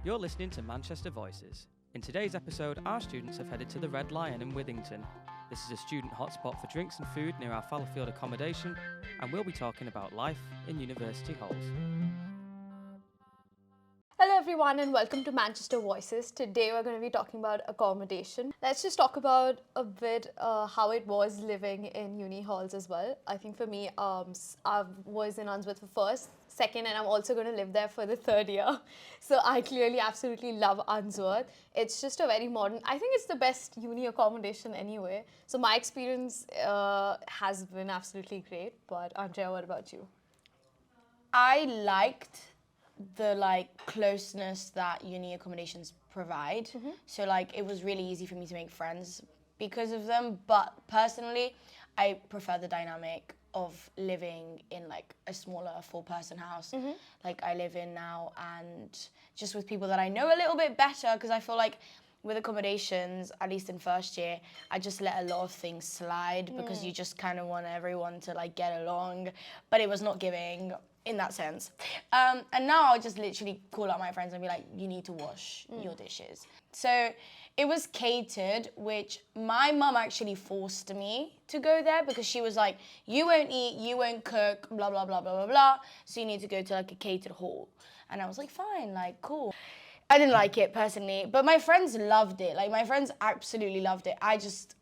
You're listening to Manchester Voices. In today's episode, our students have headed to the Red Lion in Withington. This is a student hotspot for drinks and food near our Fallowfield accommodation, and we'll be talking about life in university halls. Hello everyone and welcome to Manchester Voices. Today we're going to be talking about accommodation. Let's just talk about a bit how it was living in uni halls as well. I think for me, I was in Unsworth for first, second, and I'm also going to live there for the third year. So I clearly absolutely love Unsworth. It's just a very modern, I think it's the best uni accommodation anyway. So my experience has been absolutely great. But Andrea, what about you? I liked the closeness that uni accommodations provide. So it was really easy for me to make friends because of them. But personally, I prefer the dynamic of living in a smaller 4-person house like I live in now, and just with people that I know a little bit better, because I feel like with accommodations, at least in first year, I just let a lot of things slide because you just kind of want everyone to get along, but it was not giving in that sense. And now I'll just literally call out my friends and be like, you need to wash your dishes. So it was catered, which my mum actually forced me to go there because she was like, you won't eat, you won't cook, blah, blah, blah, blah, blah, blah. So you need to go to a catered hall. And I was like, fine, cool. I didn't like it personally, but my friends loved it. My friends absolutely loved it. I just,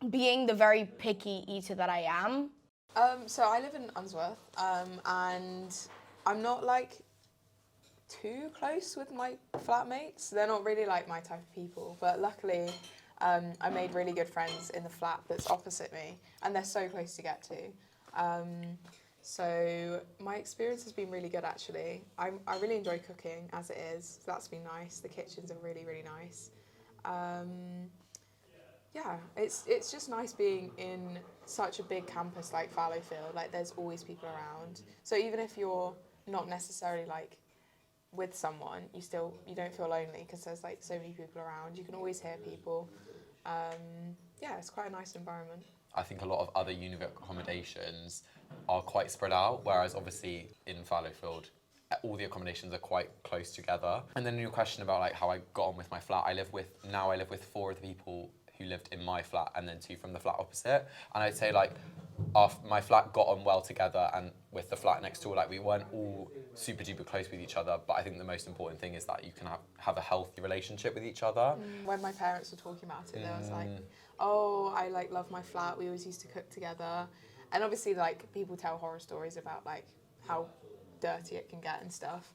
being the very picky eater that I am. So I live in Unsworth, and I'm not too close with my flatmates. They're not really my type of people, but luckily I made really good friends in the flat that's opposite me, and they're so close to get to. So my experience has been really good actually. I really enjoy cooking as it is, so that's been nice. The kitchens are really, really nice. Yeah, it's just nice being in such a big campus like Fallowfield. There's always people around. So even if you're not necessarily with someone, you don't feel lonely because there's so many people around. You can always hear people. Yeah, it's quite a nice environment. I think a lot of other uni accommodations are quite spread out, whereas obviously in Fallowfield, all the accommodations are quite close together. And then your question about how I got on with my flat, I live with 4 of the people who lived in my flat and then 2 from the flat opposite. And I'd say my flat got on well together, and with the flat next door, we weren't all super duper close with each other. But I think the most important thing is that you can have a healthy relationship with each other. When my parents were talking about it, they was oh, I love my flat. We always used to cook together. And obviously people tell horror stories about how dirty it can get and stuff.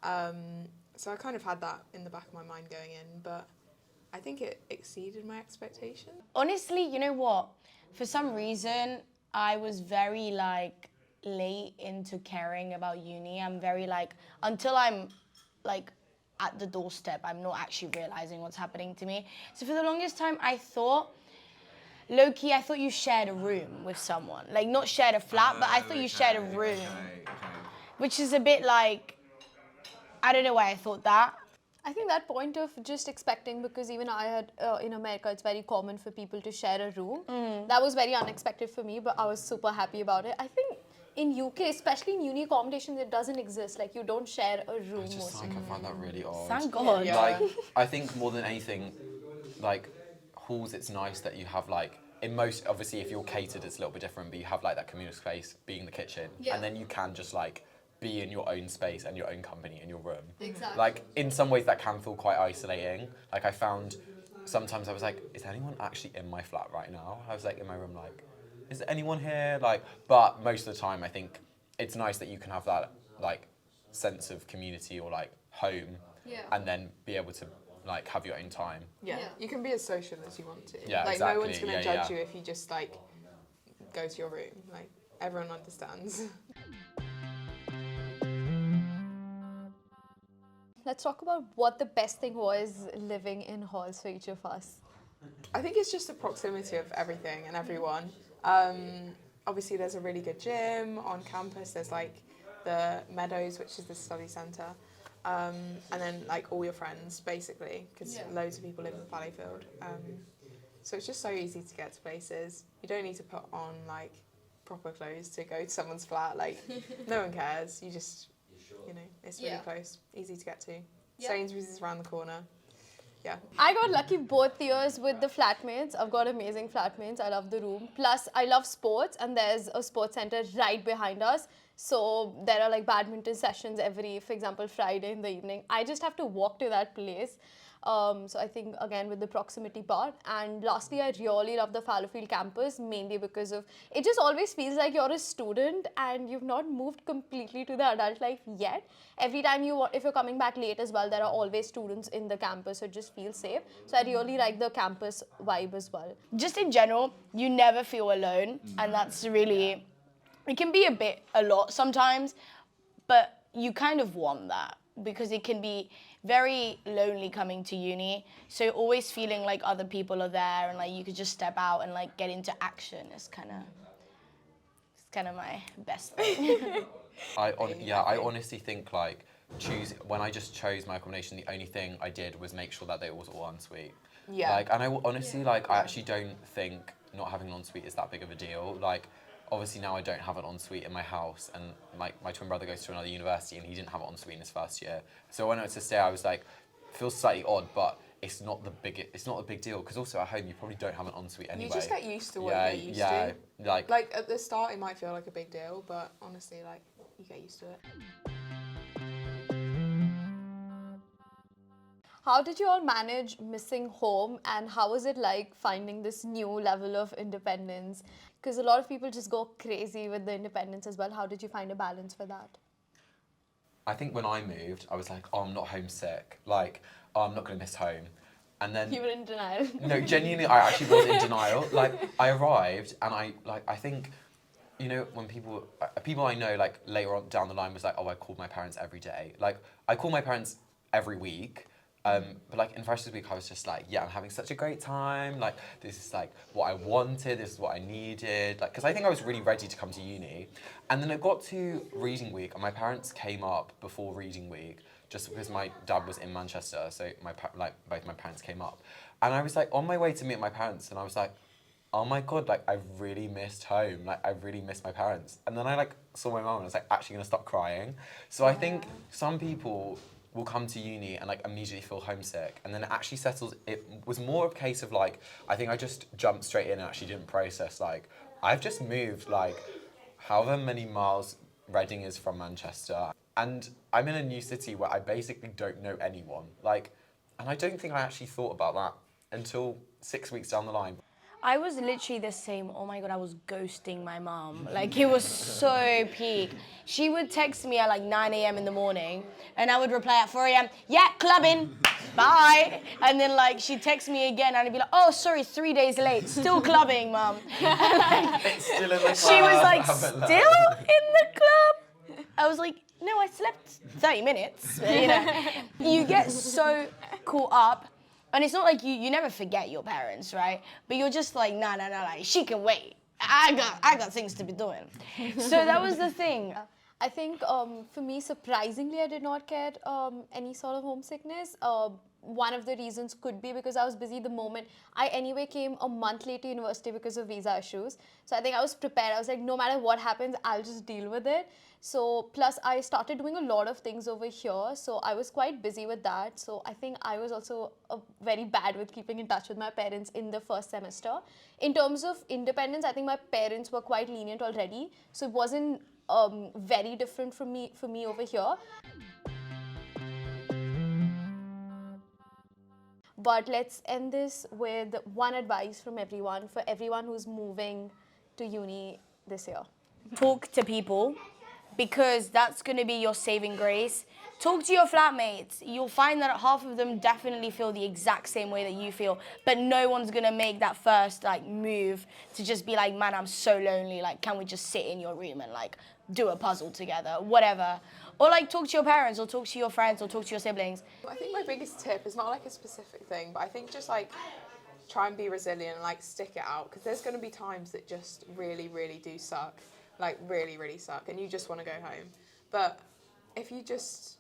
So I kind of had that in the back of my mind going in, but I think it exceeded my expectation. Honestly, you know what? For some reason, I was very late into caring about uni. I'm very until I'm at the doorstep, I'm not actually realizing what's happening to me. So for the longest time, I thought, low-key, I thought you shared a room with someone. Not shared a flat, but I thought you shared a room. Which is a bit I don't know why I thought that. I think that point of just expecting, because even I had, in America, it's very common for people to share a room. That was very unexpected for me, but I was super happy about it. I think in UK, especially in uni accommodations, it doesn't exist. You don't share a room. I find that really odd. Thank God. Yeah. I think more than anything, halls, it's nice that you have in most, obviously if you're catered, it's a little bit different, but you have that communal space being the kitchen. Yeah. And then you can just be in your own space and your own company in your room. Exactly. In some ways that can feel quite isolating. I found sometimes I was is anyone actually in my flat right now? I was in my room is there anyone here? But most of the time I think it's nice that you can have that sense of community or home. Yeah. And then be able to have your own time. Yeah. You can be as social as you want to. Yeah, exactly. No one's gonna judge you if you just go to your room. Everyone understands. Let's talk about what the best thing was living in halls for each of us. I think it's just the proximity of everything and everyone. Obviously there's a really good gym on campus. There's the Meadows, which is the study centre. And then all your friends basically, because loads of people live in Fallowfield. So it's just so easy to get to places. You don't need to put on proper clothes to go to someone's flat. No one cares. You just, it's really close, easy to get to. Sainsbury's is around the corner. Yeah. I got lucky both years with the flatmates. I've got amazing flatmates. I love the room. Plus, I love sports, and there's a sports center right behind us. So there are like badminton sessions every, for example, Friday in the evening. I just have to walk to that place. So I think, again, with the proximity part. And lastly, I really love the Fallowfield campus, mainly because of, it just always feels like you're a student and you've not moved completely to the adult life yet. Every time if you're coming back late as well, there are always students in the campus, so it just feels safe. So I really like the campus vibe as well. Just in general, you never feel alone, and that's really, it can be a lot sometimes, but you kind of want that because it can be very lonely coming to uni. So always feeling like other people are there and like you could just step out and like get into action is kind of my best thing. I honestly think like when I just chose my accommodation, the only thing I did was make sure that they was all ensuite. Yeah. Like, and I honestly like I actually don't think not having an ensuite is that big of a deal. Like, obviously now I don't have an ensuite in my house, and my twin brother goes to another university and he didn't have an ensuite in his first year. So when I went to stay, I was like, it feels slightly odd, but it's not a big deal because also at home you probably don't have an ensuite anyway. You just get used to what you get used to. Like at the start it might feel like a big deal, but honestly, like, you get used to it. How did you all manage missing home, and how was it like finding this new level of independence? Because a lot of people just go crazy with the independence as well. How did you find a balance for that? I think when I moved, I was like, oh, I'm not homesick. Like, oh, I'm not going to miss home. And then... You were in denial. No, genuinely, I actually was in denial. Like, I arrived and I think, you know, when people I know, like, later on down the line was like, oh, I called my parents every day. Like, I call my parents every week. But like in Freshers Week, I was just like, yeah, I'm having such a great time. Like, this is like what I wanted. This is what I needed. Like, because I think I was really ready to come to uni. And then it got to reading week, and my parents came up before reading week, just because my dad was in Manchester. So both my parents came up, and I was like on my way to meet my parents, and I was like, oh my god, like I really missed home. Like I really missed my parents. And then I like saw my mum, and I was like actually gonna stop crying. So I think some people will come to uni and like immediately feel homesick, and then it actually settles. It was more of a case of like, I think I just jumped straight in and actually didn't process like, I've just moved like however many miles Reading is from Manchester, and I'm in a new city where I basically don't know anyone. Like, and I don't think I actually thought about that until 6 weeks down the line. I was literally the same. Oh my god, I was ghosting my mom. Like, it was so peak. She would text me at like 9 a.m. in the morning, and I would reply at 4 a.m. Yeah, clubbing. Bye. And then like she'd text me again, and I'd be like, oh sorry, 3 days late, still clubbing, mum. Still in the club. She was like, still in the club? I was like, no, I slept 30 minutes. You know, you get so caught up. And it's not like you never forget your parents, right? But you're just like, nah, like, she can wait. I got things to be doing. So that was the thing. I think for me, surprisingly, I did not get any sort of homesickness. One of the reasons could be because I was busy the moment. I anyway came a month late to university because of visa issues. So I think I was prepared. I was like, no matter what happens, I'll just deal with it. So plus I started doing a lot of things over here. So I was quite busy with that. So I think I was also very bad with keeping in touch with my parents in the first semester. In terms of independence, I think my parents were quite lenient already. So it wasn't very different for me over here. But let's end this with one advice from everyone, for everyone who's moving to uni this year. Talk to people, because that's going to be your saving grace. Talk to your flatmates. You'll find that half of them definitely feel the exact same way that you feel, but no one's going to make that first like move to just be like, man, I'm so lonely. Like, can we just sit in your room and like do a puzzle together, whatever. Or like talk to your parents, or talk to your friends, or talk to your siblings. I think my biggest tip is not like a specific thing, but I think just like try and be resilient and like stick it out, because there's going to be times that just really, really do suck, like really, really suck, and you just want to go home. But if you just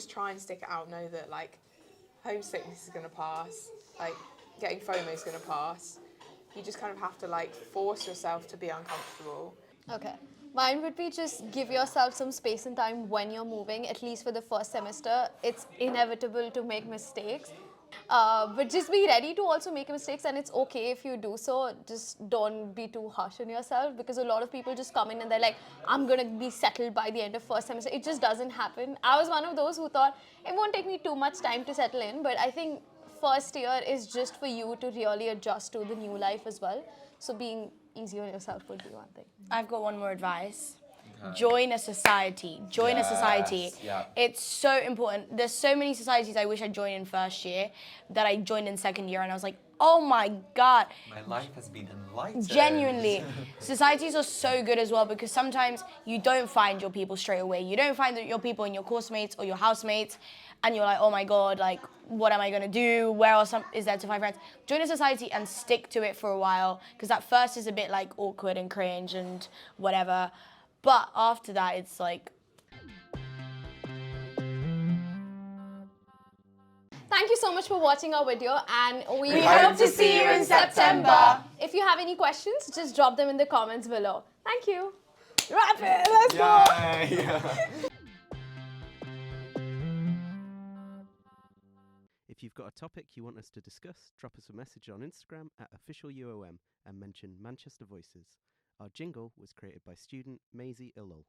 try and stick it out, know that like homesickness is going to pass, like getting FOMO is going to pass. You just kind of have to like force yourself to be uncomfortable. Okay. Mine would be just give yourself some space and time when you're moving, at least for the first semester. It's inevitable to make mistakes. But just be ready to also make mistakes, and it's okay if you do so. Just don't be too harsh on yourself, because a lot of people just come in and they're like, I'm gonna be settled by the end of first semester. It just doesn't happen. I was one of those who thought it won't take me too much time to settle in, but I think first year is just for you to really adjust to the new life as well. So being easy on yourself would be one thing. I've got one more advice. Join a society. Join a society. Yeah. It's so important. There's so many societies I wish I joined in first year that I joined in second year, and I was like, oh my God. My life has been enlightened. Genuinely. Societies are so good as well, because sometimes you don't find your people straight away. You don't find your people in your course mates or your housemates, and you're like, oh my God, like, what am I gonna do? Where else is there to find friends? Join a society and stick to it for a while, because that first is a bit like awkward and cringe and whatever. But after that, it's like... Thank you so much for watching our video, and we hope to see you in September. If you have any questions, just drop them in the comments below. Thank you. Wrap it, let's go! If you've got a topic you want us to discuss, drop us a message on Instagram at officialuom and mention Manchester Voices. Our jingle was created by student Maisie Illol.